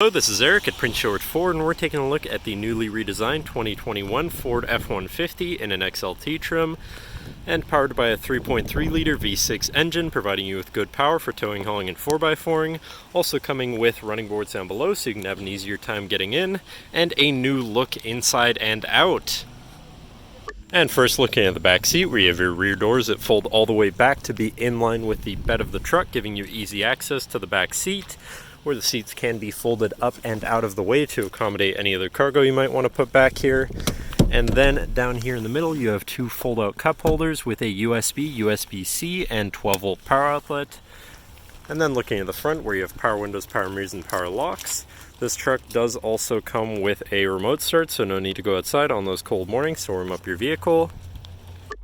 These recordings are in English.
Hello, this is Eric at Prince George Ford, and we're taking a look at the newly redesigned 2021 Ford F-150 in an XLT trim, and powered by a 3.3-liter V6 engine, providing you with good power for towing, hauling, and 4x4ing. Also coming with running boards down below, so you can have an easier time getting in, and a new look inside and out. And first, looking at the back seat, where you have your rear doors that fold all the way back to be in line with the bed of the truck, giving you easy access to the back seat, where the seats can be folded up and out of the way to accommodate any other cargo you might want to put back here. And then down here in the middle, you have two fold-out cup holders with a USB, USB-C, and 12-volt power outlet. And then looking at the front, where you have power windows, power mirrors, and power locks. This truck does also come with a remote start, so no need to go outside on those cold mornings to warm up your vehicle.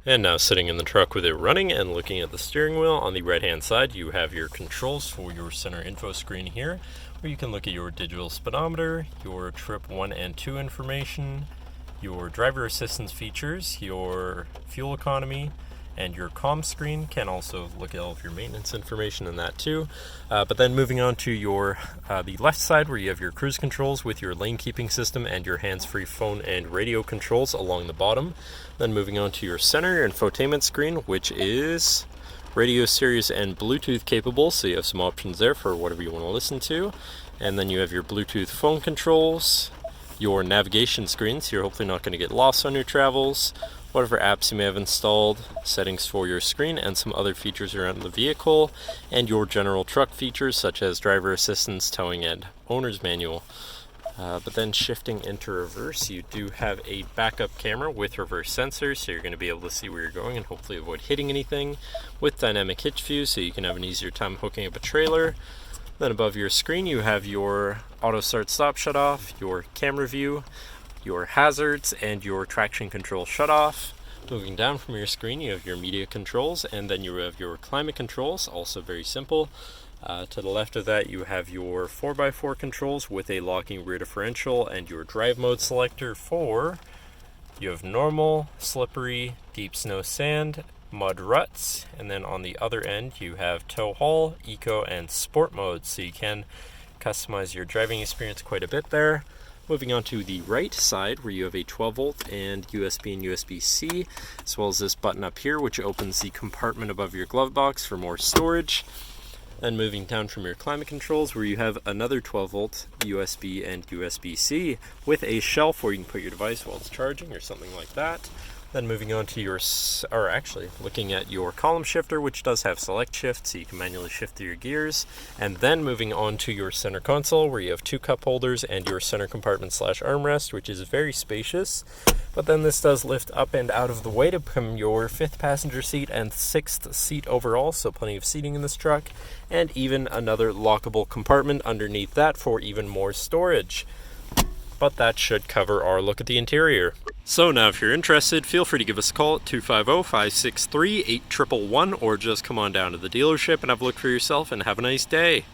And now sitting in the truck with it running and looking at the steering wheel, on the right hand side you have your controls for your center info screen here, where you can look at your digital speedometer, your trip 1 and 2 information, your driver assistance features, your fuel economy, and your comm screen. Can also look at all of your maintenance information in that too. But then moving on to your the left side, where you have your cruise controls with your lane keeping system and your hands-free phone and radio controls along the bottom. Then moving on to your center, your infotainment screen, which is radio, Sirius, and Bluetooth capable, so you have some options there for whatever you want to listen to. And then you have your Bluetooth phone controls, your navigation screen, so you're hopefully not going to get lost on your travels, whatever apps you may have installed, settings for your screen, and some other features around the vehicle, and your general truck features such as driver assistance, towing, and owner's manual. But then shifting into reverse, you do have a backup camera with reverse sensors, so you're going to be able to see where you're going and hopefully avoid hitting anything, with dynamic hitch view, so you can have an easier time hooking up a trailer. Then above your screen you have your auto start stop shut off, your camera view, your hazards, and your traction control shut off. Moving down from your screen you have your media controls, and then you have your climate controls, also very simple. To the left of that you have your 4x4 controls with a locking rear differential, and your drive mode selector for, you have normal, slippery, deep snow sand, mud ruts, and then on the other end you have tow haul, eco, and sport mode, so you can customize your driving experience quite a bit there. Moving on to the right side, where you have a 12-volt and USB and USB-C, as well as this button up here, which opens the compartment above your glove box for more storage. Then moving down from your climate controls, where you have another 12-volt USB and USB-C with a shelf where you can put your device while it's charging or something like that. Then moving on to looking at your column shifter, which does have select shift, so you can manually shift through your gears. And then moving on to your center console, where you have two cup holders and your center compartment / armrest, which is very spacious. But then this does lift up and out of the way to become your 5th passenger seat and 6th seat overall, so plenty of seating in this truck. And even another lockable compartment underneath that for even more storage. But that should cover our look at the interior. So now if you're interested, feel free to give us a call at 250-563-8111, or just come on down to the dealership and have a look for yourself, and have a nice day.